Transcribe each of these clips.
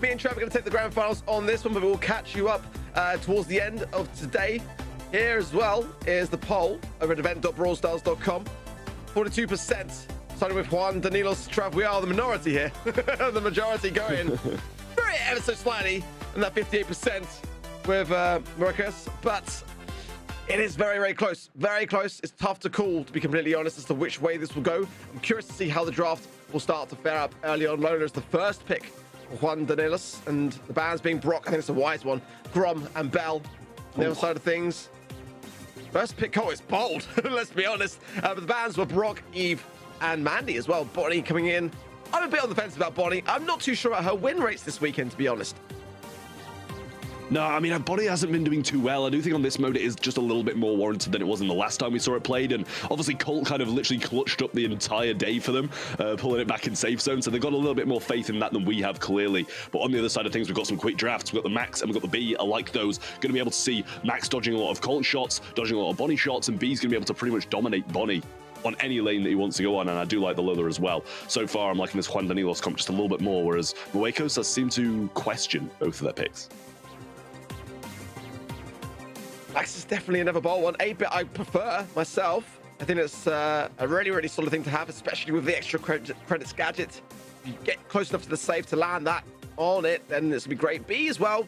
Me and Trevor are going to take the grand finals on this one, but we'll catch you up towards the end of today. Here as well is the poll over at event.brawlstars.com. 42%, starting with Juan, Danilos, Trav. We are the minority here. The majority going very ever so slightly, and that 58% with Marruecos. But it is very, very close. Very close. It's tough to call, to be completely honest, as to which way this will go. I'm curious to see how the draft will start to fare up early on. Lola is the first pick for Juan, Danilos, and the bans being Brock. I think it's a wise one. Grom and Bell on the other side of things. First pick, oh, it's bold. Let's be honest. But the bans were Brock, Eve, and Mandy as well. Bonnie coming in. I'm a bit on the fence about Bonnie. I'm not too sure about her win rates this weekend, to be honest. No, I mean, Bonnie hasn't been doing too well. I do think on this mode it is just a little bit more warranted than it was in the last time we saw it played. And obviously Colt kind of literally clutched up the entire day for them, pulling it back in safe zone. So they've got a little bit more faith in that than we have, clearly. But on the other side of things, we've got some quick drafts. We've got the Max and we've got the B. I like those. Going to be able to see Max dodging a lot of Colt shots, dodging a lot of Bonnie shots, and B's going to be able to pretty much dominate Bonnie on any lane that he wants to go on, and I do like the Lola as well. So far, I'm liking this Juan Danilos comp just a little bit more, whereas Marruecos has seemed to question both of their picks. Max is definitely another bold one. 8-bit I prefer myself. I think it's a really, really solid thing to have, especially with the extra credits gadget. If you get close enough to the safe to land that on it, then this will be great. B as well.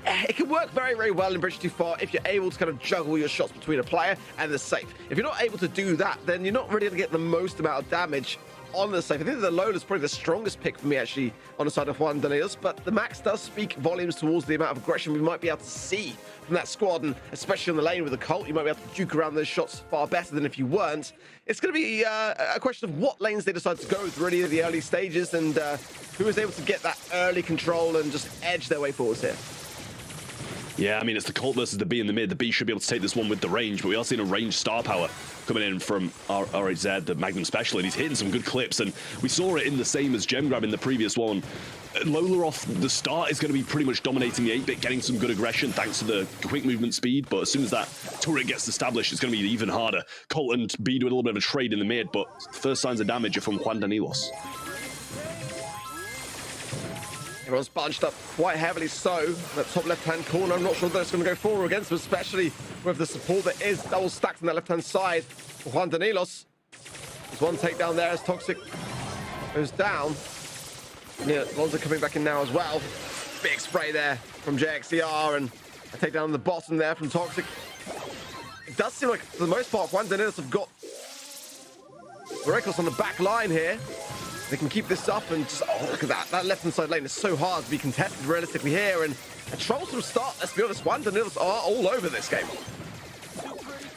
It can work very, very well in Bridge Too Far if you're able to kind of juggle your shots between a player and the safe. If you're not able to do that, then you're not really going to get the most amount of damage on the safe. I think the Lola is probably the strongest pick for me, actually, on the side of Juan Danilos, but the Max does speak volumes towards the amount of aggression we might be able to see from that squad, and especially on the lane with the Colt, you might be able to duke around those shots far better than if you weren't. It's going to be a question of what lanes they decide to go with really at the early stages, and who is able to get that early control and just edge their way forwards here. Yeah, I mean, it's the Colt versus the B in the mid. The B should be able to take this one with the range, but we are seeing a ranged star power coming in from RHZ, the Magnum Special, and he's hitting some good clips, and we saw it in the same as Gem Grab in the previous one. Lola off the start is going to be pretty much dominating the 8-bit, getting some good aggression thanks to the quick movement speed, but as soon as that turret gets established, it's going to be even harder. Colt and B doing a little bit of a trade in the mid, but first signs of damage are from Juan Danilos. Everyone's bunched up quite heavily so. That top left-hand corner, I'm not sure that's going to go forward against them, especially with the support that is double stacked on that left-hand side for Juan Danilos. There's one takedown there as Toxic goes down. Yeah, Lonzo coming back in now as well. Big spray there from JXCR, and a takedown on the bottom there from Toxic. It does seem like, for the most part, Juan Danilos have got Marruecos on the back line here. They can keep this up, and just, oh, look at that. That left-hand side lane is so hard to be contested realistically here, and a troublesome start, let's be honest. Juan Danilos are all over this game.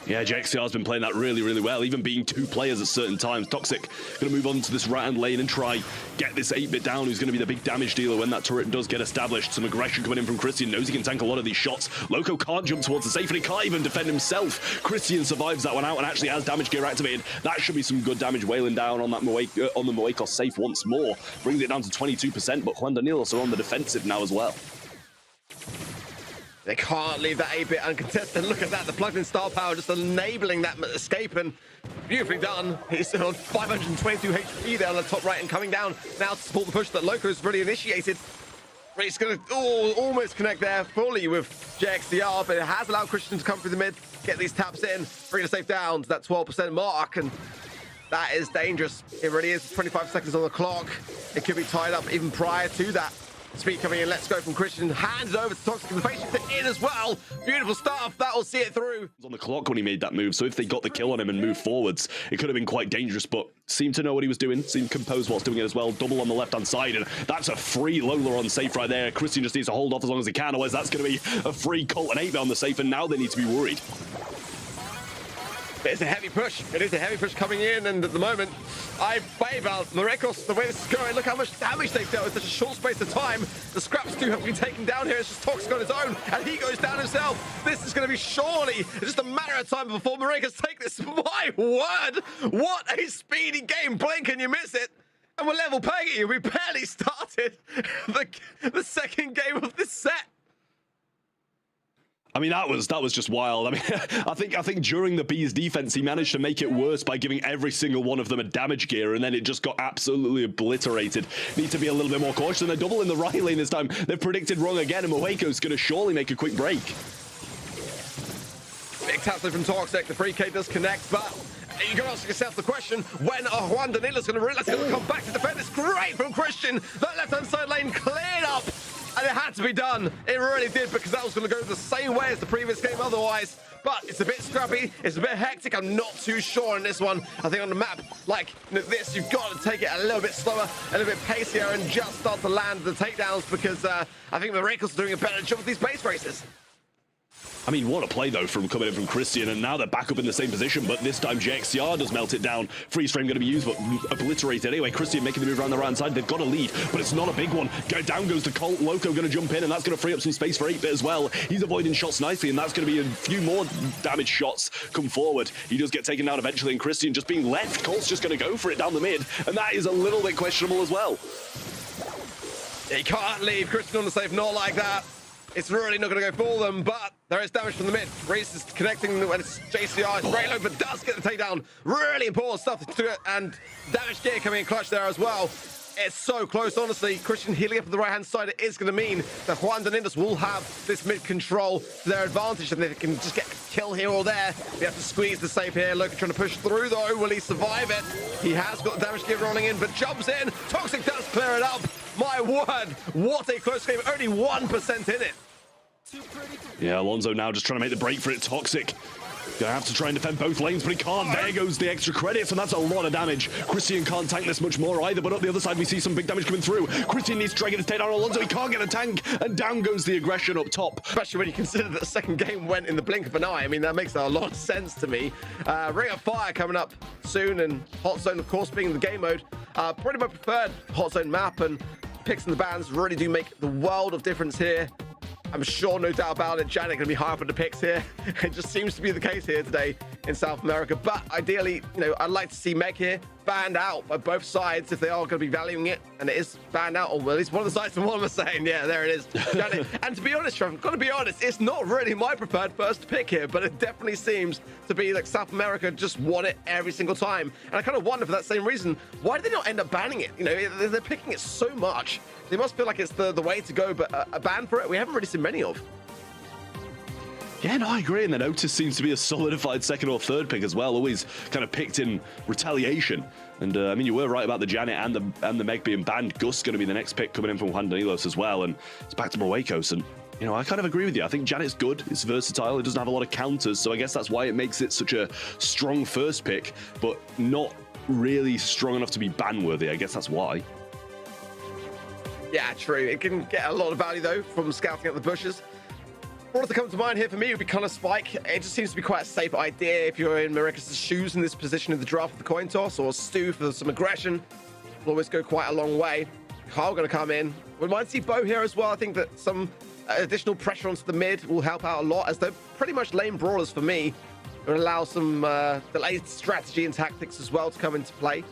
Yeah, JXCR has been playing that really, really well, even being two players at certain times. Toxic going to move on to this right-hand lane and try get this 8-bit down, who's going to be the big damage dealer when that turret does get established. Some aggression coming in from Christian, knows he can tank a lot of these shots. Loco can't jump towards the safe, and he can't even defend himself. Christian survives that one out and actually has damage gear activated. That should be some good damage wailing down on that on the Marruecos safe once more. Brings it down to 22%, but Juan Danilos are on the defensive now as well. They can't leave that 8-bit uncontested. Look at that, the plugged-in star power just enabling that escape, and beautifully done. He's still on 522 HP there on the top right and coming down now to support the push that Loco's really initiated. He's going to almost connect there fully with JXCR, but it has allowed Christian to come through the mid, get these taps in, bring the safe down to that 12% mark, and that is dangerous. It really is. 25 seconds on the clock. It could be tied up even prior to that. Speed coming in, let's go from Christian, hands over to Toxic, and the face in as well. Beautiful stuff, that will see it through. On the clock when he made that move, so if they got the kill on him and moved forwards, it could have been quite dangerous, but seemed to know what he was doing, seemed composed whilst doing it as well. Double on the left-hand side, and that's a free Lola on safe right there. Christian just needs to hold off as long as he can, otherwise that's going to be a free Colt and 8-bit on the safe, and now they need to be worried. It's a heavy push. It is a heavy push coming in, and at the moment, I favor Marruecos the way this is going. Look how much damage they've dealt in such a short space of time. The scraps do have to be taken down here. It's just Toxic on his own, and he goes down himself. This is going to be surely just a matter of time before Marruecos take this. My word! What a speedy game. Blink and you miss it. And we're level pegging you. We barely started the second game of this set. I mean, that was just wild. I mean, I think during the Bees defense, he managed to make it worse by giving every single one of them a damage gear, and then it just got absolutely obliterated. Need to be a little bit more cautious, and they're double in the right lane this time. They've predicted wrong again, and Marruecos going to surely make a quick break. Big tackle from Toxic. The 3K does connect, but you can ask yourself the question, when are Juan Danilos going to realize he's going to come back to defend? It's great from Christian. That left-hand side lane cleared up. And it had to be done. It really did, because that was going to go the same way as the previous game otherwise. But it's a bit scrappy. It's a bit hectic. I'm not too sure on this one. I think on the map like this, you've got to take it a little bit slower, a little bit pacier, and just start to land the takedowns, because I think the Marruecos are doing a better job with these base races. I mean, what a play, though, from coming in from Christian, and now they're back up in the same position, but this time JXCR does melt it down. Freeze frame going to be used, but obliterated. Anyway, Christian making the move around the right side. They've got a lead, but it's not a big one. Down goes to Colt. Loco going to jump in, and that's going to free up some space for 8-Bit as well. He's avoiding shots nicely, and that's going to be a few more damage shots come forward. He does get taken down eventually, and Christian just being left. Colt's just going to go for it down the mid, and that is a little bit questionable as well. He can't leave Christian on the safe, not like that. It's really not going to go for them, but there is damage from the mid. Reese is connecting when it's JCR. It's very low, but does get the takedown. Really important stuff to do it, and damage gear coming in clutch there as well. It's so close, honestly. Christian healing up on the right-hand side. It is going to mean that Juan Danilos will have this mid control to their advantage, and they can just get a kill here or there. They have to squeeze the save here. Loki trying to push through, though. Will he survive it? He has got the damage gear rolling in, but jumps in. Toxic does clear it up. My word, what a close game. Only 1% in it. Yeah, Alonso now just trying to make the break for it. Toxic gonna have to try and defend both lanes, but he can't. There goes the extra credits, and that's a lot of damage. Christian can't tank this much more either, but up the other side we see some big damage coming through. Christian needs to try and get his takedown on Alonso. He can't get a tank, and down goes the aggression up top. Especially when you consider that the second game went in the blink of an eye. I mean, that makes a lot of sense to me. Ring of Fire coming up soon, and Hot Zone, of course, being the game mode. Probably my preferred Hot Zone map, and picks and the bans really do make the world of difference here. I'm sure, no doubt about it, Janet going to be high up on the picks here. It just seems to be the case here today in South America. But ideally, you know, I'd like to see Meg here banned out by both sides if they are going to be valuing it. And it is banned out on at least one of the sides. And what am I saying? Yeah, there it is. Janet. And to be honest, Trevor, I've got to be honest, it's not really my preferred first pick here, but it definitely seems to be like South America just want it every single time. And I kind of wonder, for that same reason, why did they not end up banning it? You know, they're picking it so much. They must feel like it's the way to go, but a ban for it, we haven't really seen many of. Yeah, no, I agree. And then Otis seems to be a solidified second or third pick as well, always kind of picked in retaliation. And I mean, you were right about the Janet and the Meg being banned. Gus going to be the next pick coming in from Juan Danilos as well. And it's back to Marruecos. And, you know, I kind of agree with you. I think Janet's good. It's versatile. It doesn't have a lot of counters. So I guess that's why it makes it such a strong first pick, but not really strong enough to be ban-worthy. I guess that's why. Yeah, true. It can get a lot of value, though, from scouting out the bushes. What to come to mind here for me would be kind of Spike. It just seems to be quite a safe idea if you're in Marruecos' shoes in this position in the draft of the coin toss, or Stu for some aggression. Will always go quite a long way. Carl going to come in. We might see Bo here as well. I think that some additional pressure onto the mid will help out a lot, as they're pretty much lane brawlers for me. It would allow some delayed strategy and tactics as well to come into play.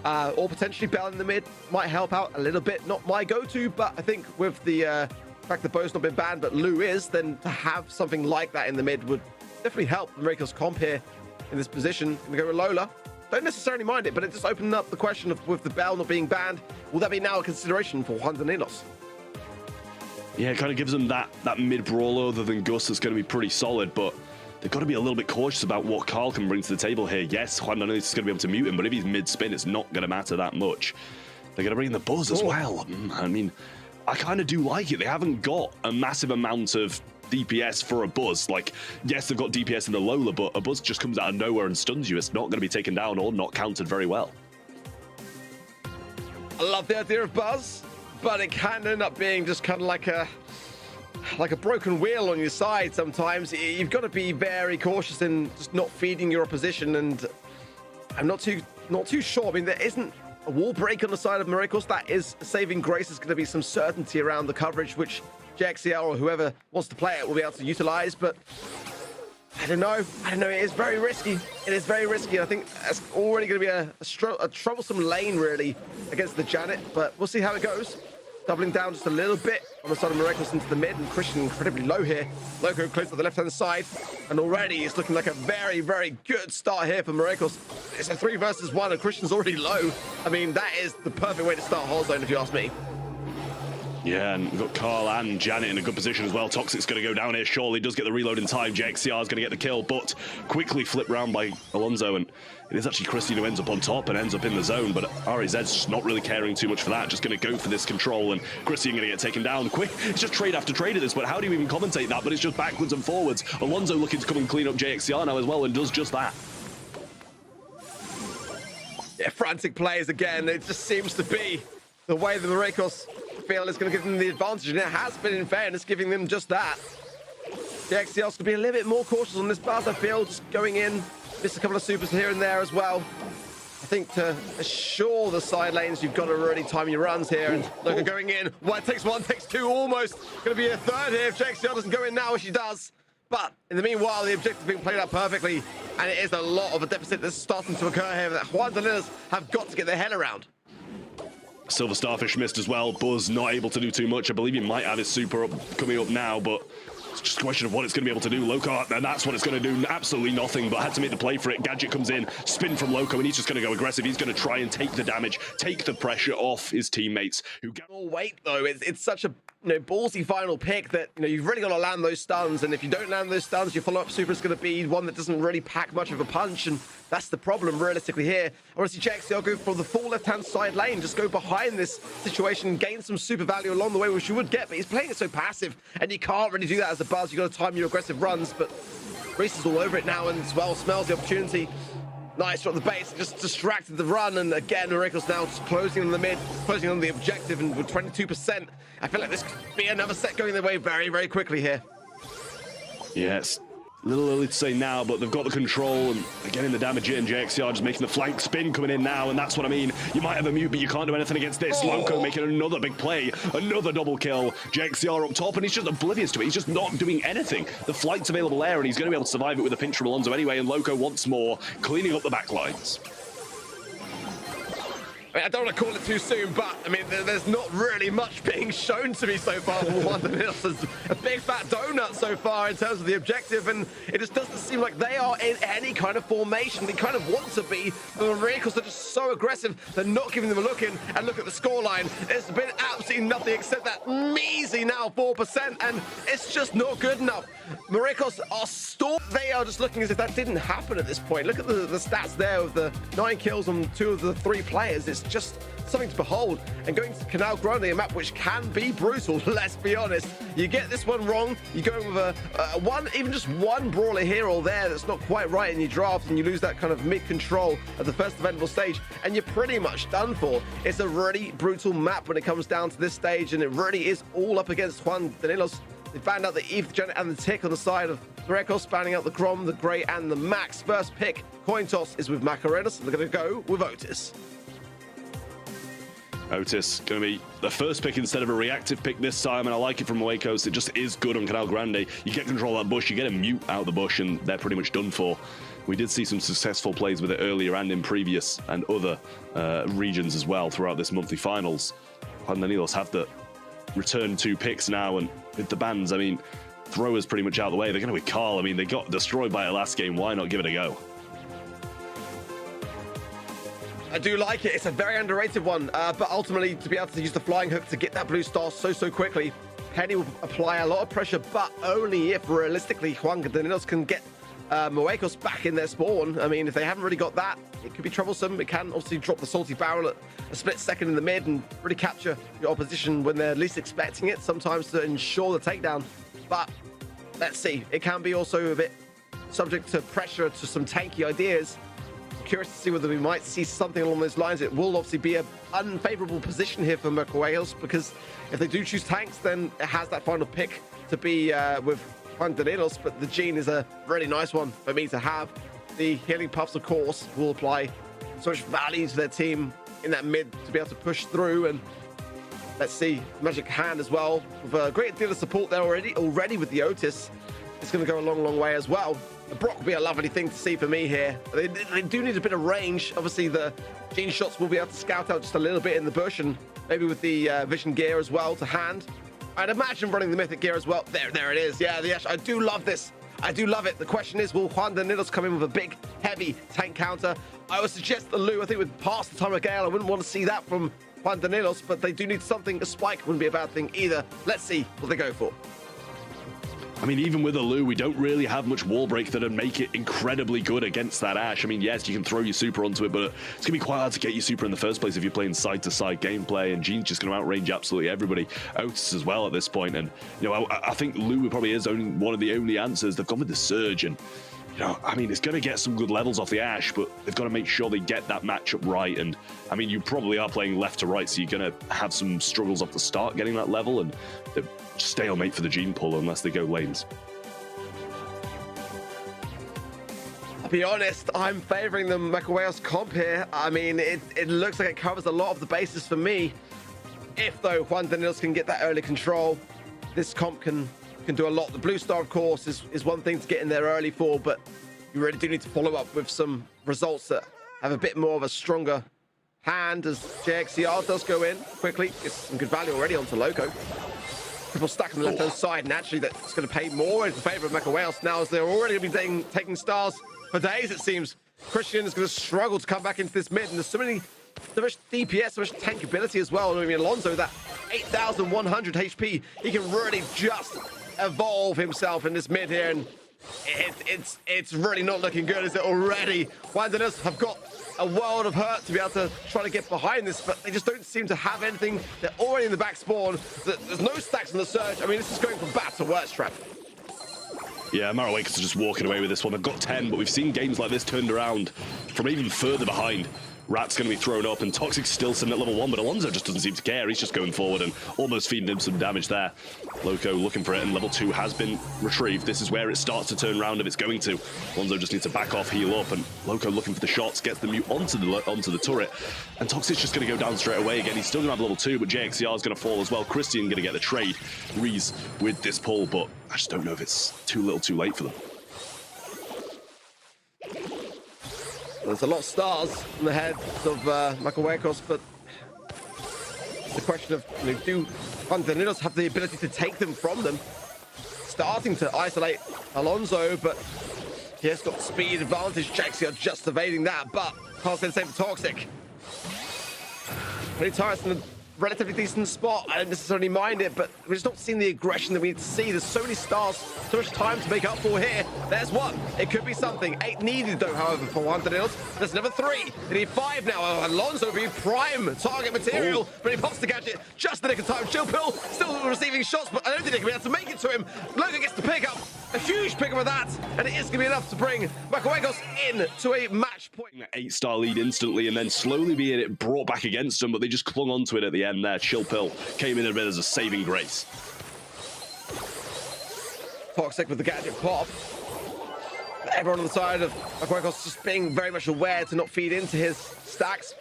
Or potentially Bell in the mid might help out a little bit. Not my go-to, but I think with the fact that Bo's not been banned, but Lou is, then to have something like that in the mid would definitely help Marruecos comp here in this position. I'm going to go with Lola. Don't necessarily mind it, but it just opened up the question of, with the Bell not being banned, will that be now a consideration for Juan Danilos? Yeah, it kind of gives them that mid brawler other than Gus that's going to be pretty solid, but they've got to be a little bit cautious about what Carl can bring to the table here. Yes, Juan Danilos is going to be able to mute him, but if he's mid-spin, it's not going to matter that much. They're going to bring in the Buzz as well. I mean, I kind of do like it. They haven't got a massive amount of DPS for a Buzz. Like, yes, they've got DPS in the Lola, but a Buzz just comes out of nowhere and stuns you. It's not going to be taken down or not countered very well. I love the idea of Buzz, but it can end up being just kind of like a broken wheel on your side sometimes. You've got to be very cautious in just not feeding your opposition, and I'm not too sure. I mean, there isn't a wall break on the side of Marruecos. That is saving grace. Is going to be some certainty around the coverage, which JXCL or whoever wants to play it will be able to utilize, but I don't know. It is very risky. It is very risky. I think it's already going to be a troublesome lane, really, against the Janet, but we'll see how it goes. doubling down just a little bit on the side of Marruecos into the mid, and Christian incredibly low here. Loco close to the left-hand side, and already it's looking like a very, very good start here for Marruecos. It's a 3 versus 1, and Christian's already low. I mean, that is the perfect way to start Hard Zone, if you ask me. Yeah, and we've got Carl and Janet in a good position as well. Toxic's going to go down here. Surely does get the reload in time. JXCR is going to get the kill, but quickly flipped round by Alonso, and it is actually Christian who ends up on top and ends up in the zone, but RAZ's not really caring too much for that. Just going to go for this control, and Christian going to get taken down quick. It's just trade after trade at this point. How do you even commentate that? But it's just backwards and forwards. Alonso looking to come and clean up JXCR now as well, and does just that. Yeah, frantic plays again. It just seems to be the way the Marruecos feel is going to give them the advantage, and it has been, in fairness, giving them just that. The XCL's to be a little bit more cautious on this pass, I feel, just going in, missed a couple of supers here and there as well. I think to assure the side lanes, you've got to really time your runs here, and look at going in. Well, it takes 1, takes 2, almost. Going to be a 3rd here if JXCL doesn't go in now, as she does. But in the meanwhile, the objective's being played out perfectly, and it is a lot of a deficit that's starting to occur here that Juan Danilos have got to get their head around. Silver Starfish missed as well. Buzz not able to do too much. I believe he might have his super up coming up now, but it's just a question of what it's going to be able to do. Loco, and that's what it's going to do. Absolutely nothing, but had to make the play for it. Gadget comes in, spin from Loco, and he's just going to go aggressive. He's going to try and take the damage, take the pressure off his teammates. Who more weight though? It's such a ballsy final pick that you've really got to land those stuns, and if you don't land those stuns, your follow-up super is going to be one that doesn't really pack much of a punch, and that's the problem realistically here. I want to see JXCL go for the full left-hand side lane, just go behind this situation, gain some super value along the way, which you would get, but he's playing it so passive, and you can't really do that as a Buzz. You've got to time your aggressive runs, but Reese is all over it now, and as well smells the opportunity. Nice from the base, just distracted the run, and again, Marruecos now just closing on the mid, closing on the objective, and with 22%, I feel like this could be another set going their way very, very quickly here. Yes. A little early to say now, but they've got the control, and they're getting the damage in. JXCR just making the flank spin coming in now, and that's what I mean. You might have a mute, but you can't do anything against this. Loco making another big play, another double kill. JXCR up top, and he's just oblivious to it. He's just not doing anything. The flight's available there, and he's going to be able to survive it with a pinch from Alonso anyway, and Loco once more cleaning up the backlines. I don't want to call it too soon, but I mean, there's not really much being shown to me so far from Juan Danilos. It's a big fat donut so far in terms of the objective, and it just doesn't seem like they are in any kind of formation. They kind of want to be, but the Marruecos are just so aggressive, they're not giving them a look in. And look at the scoreline. It's been absolutely nothing except that measly now 4%, and it's just not good enough. Marruecos are stalled. They are just looking as if that didn't happen at this point. Look at the stats there with the 9 kills on 2 of the 3 players. It's just something to behold. And going to Canal Grande, a map which can be brutal, let's be honest. You get this one wrong, you go with even just one brawler here or there that's not quite right in your draft, and you lose that kind of mid-control at the first eventable stage, and you're pretty much done for. It's a really brutal map when it comes down to this stage, and it really is all up against Juan Danilos. They found out the Eve, Janet, and the Tick on the side of Marruecos, spanning out the Grom, the Grey, and the Max. First pick, coin toss, is with Macarenas. They're going to go with Otis. Otis going to be the first pick instead of a reactive pick this time, and I like it from Marruecos. It just is good on Canal Grande. You get control of that bush, you get a mute out of the bush, and they're pretty much done for. We did see some successful plays with it earlier and in previous and other regions as well throughout this monthly finals. Juan Danilos have the return 2 picks now, and with the bans, I mean, throwers pretty much out of the way. They're going to be Carl. I mean, they got destroyed by it last game. Why not give it a go? I do like it. It's a very underrated one, but ultimately to be able to use the flying hook to get that blue star so quickly, Penny will apply a lot of pressure, but only if realistically Juan Danilos can get Marruecos back in their spawn. I mean, if they haven't really got that, it could be troublesome. It can obviously drop the salty barrel at a split second in the mid and really capture your opposition when they're least expecting it, sometimes to ensure the takedown. But let's see, it can be also a bit subject to pressure, to some tanky ideas. Curious to see whether we might see something along those lines. It will obviously be an unfavorable position here for Marruecos, because if they do choose tanks, then it has that final pick to be with Juan Danilos, but the Gene is a really nice one for me to have. The healing puffs, of course, will apply so much value to their team in that mid to be able to push through. And let's see, Magic Hand as well, with a great deal of support there already with the Otis. It's going to go a long way as well. The Brock would be a lovely thing to see for me here. They do need a bit of range. Obviously, the Gene shots will be able to scout out just a little bit in the bush, and maybe with the vision gear as well to hand. I'd imagine running the mythic gear as well. There it is. Yeah, the Ash. I do love this. I do love it. The question is, will Juan Danilos come in with a big, heavy tank counter? I would suggest the Lou. I think with past the time of Gale, I wouldn't want to see that from Juan Danilos, but they do need something. A spike wouldn't be a bad thing either. Let's see what they go for. I mean, even with a Lou, we don't really have much wall break that'd make it incredibly good against that Ashe. I mean, yes, you can throw your super onto it, but it's going to be quite hard to get your super in the first place if you're playing side-to-side gameplay, and Gene's just going to outrange absolutely everybody. Otis as well at this point, and, you know, I think Lou probably is one of the only answers. They've gone with the Surge, and, you know, I mean, it's going to get some good levels off the Ashe, but they've got to make sure they get that matchup right, and, I mean, you probably are playing left to right, so you're going to have some struggles off the start getting that level, and stalemate for the Gene pull unless they go lanes. I'll be honest, I'm favoring the Marruecos comp here. I mean, it looks like it covers a lot of the bases for me. If, though, Juan Danilos can get that early control, this comp can do a lot. The Blue Star, of course, is one thing to get in there early for, but you really do need to follow up with some results that have a bit more of a stronger hand as JXCR does go in quickly. Gets some good value already onto Loco. Triple stack on the left-hand side, and actually that's going to pay more in favor of Marruecos now, as they're already going to be taking stars for days, it seems. Christian is going to struggle to come back into this mid, and there's so much DPS, so much tankability as well. I mean, Alonso, that 8,100 HP, he can really just evolve himself in this mid here, and it's really not looking good, is it already? Juan Danilos have got a world of hurt to be able to try to get behind this, but they just don't seem to have anything. They're already in the back spawn. There's no stacks on the Surge. I mean, this is going from bad to worse, Trap. Yeah, Marruecos are just walking away with this one. They've got 10, but we've seen games like this turned around from even further behind. Rat's going to be thrown up, and Toxic's still sitting at level 1, but Alonso just doesn't seem to care. He's just going forward and almost feeding him some damage there. Loco looking for it, and level 2 has been retrieved. This is where it starts to turn around if it's going to. Alonso just needs to back off, heal up, and Loco looking for the shots, gets the mute onto the turret, and Toxic's just going to go down straight away again. He's still going to have level 2, but JXCR is going to fall as well. Christian going to get the trade. Reese with this pull, but I just don't know if it's too little too late for them. There's a lot of stars in the heads of Marruecos, but the question of, you know, do Juan Danilos have the ability to take them from them? Starting to isolate Alonso, but he has got speed advantage. Jaxi are just evading that, but can't say the same for Toxic. Pretty tired in a relatively decent spot. I don't necessarily mind it, but we're just not seeing the aggression that we need to see. There's so many stars, so much time to make up for here. There's one. It could be something. 8 needed, though, however, for Juan Danilos. There's another 3. They need 5 now. Oh, Alonso will be prime target material, but he pops the gadget just in the nick of time. Chill Pill still receiving shots, but I don't think they can be able to make it to him. Logan gets the pickup. A huge pickup of that, and it is going to be enough to bring Marruecos in to a match point. 8-star lead instantly, and then slowly being it brought back against them, but they just clung onto it at the end there. Chill Pill came in a bit as a saving grace. Toxic with the gadget pop. Everyone on the side of Marruecos just being very much aware to not feed into his stacks.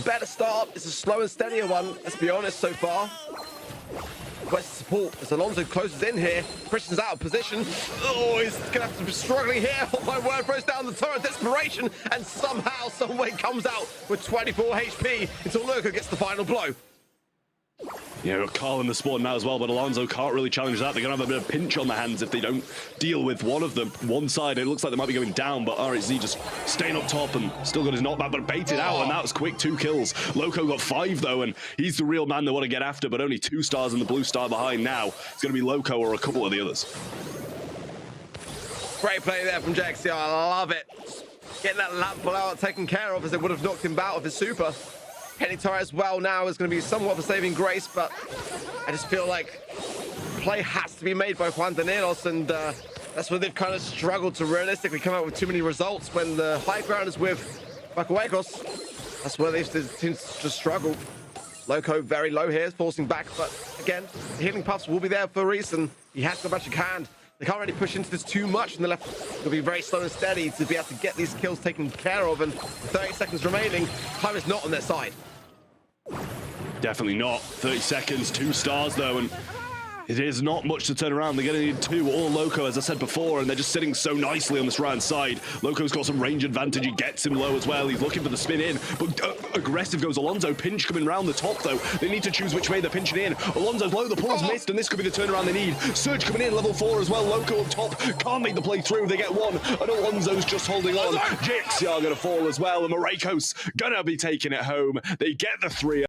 Better start. It's a slow and steadier one, let's be honest, so far. West support as Alonso closes in here. Christian's out of position. Oh, he's gonna have to be struggling here. Oh my word, throws down the turret, desperation, and somehow, some way comes out with 24 HP until Loco gets the final blow. Yeah, we've got Carl in the spawn now as well, but Alonso can't really challenge that. They're going to have a bit of pinch on their hands if they don't deal with one of them. One side, it looks like they might be going down, but RHZ just staying up top and still got his knockback, but baited out, and that was quick. 2 kills. Loco got 5, though, and he's the real man they want to get after, but only 2 stars in the blue star behind now. It's going to be Loco or a couple of the others. Great play there from JXCR. I love it. Getting that lamp blowout taken care of, as it would have knocked him out of his super. Penny Tar as well now is going to be somewhat of a saving grace, but I just feel like play has to be made by Juan Danilos, and that's where they've kind of struggled to realistically come out with too many results. When the high ground is with Marruecos, that's where they've seemed to struggle. Loco very low here, forcing back, but again, the healing puffs will be there for a reason. He has got a magic hand. They can't really push into this too much, and the left will be very slow and steady to be able to get these kills taken care of, and 30 seconds remaining, time is not on their side. Definitely not. 30 seconds, 2 stars though, and It is not much to turn around. They're going to need 2 or Loco, as I said before, and they're just sitting so nicely on this right side. Loco's got some range advantage. He gets him low as well. He's looking for the spin in, but aggressive goes Alonso. Pinch coming around the top, though. They need to choose which way they're pinching in. Alonso's low. The pull's missed, and this could be the turnaround they need. Surge coming in, level 4 as well. Loco on top. Can't make the play through. They get 1, and Alonso's just holding on. Jix are going to fall as well, and Marruecos going to be taking it home. They get the 3.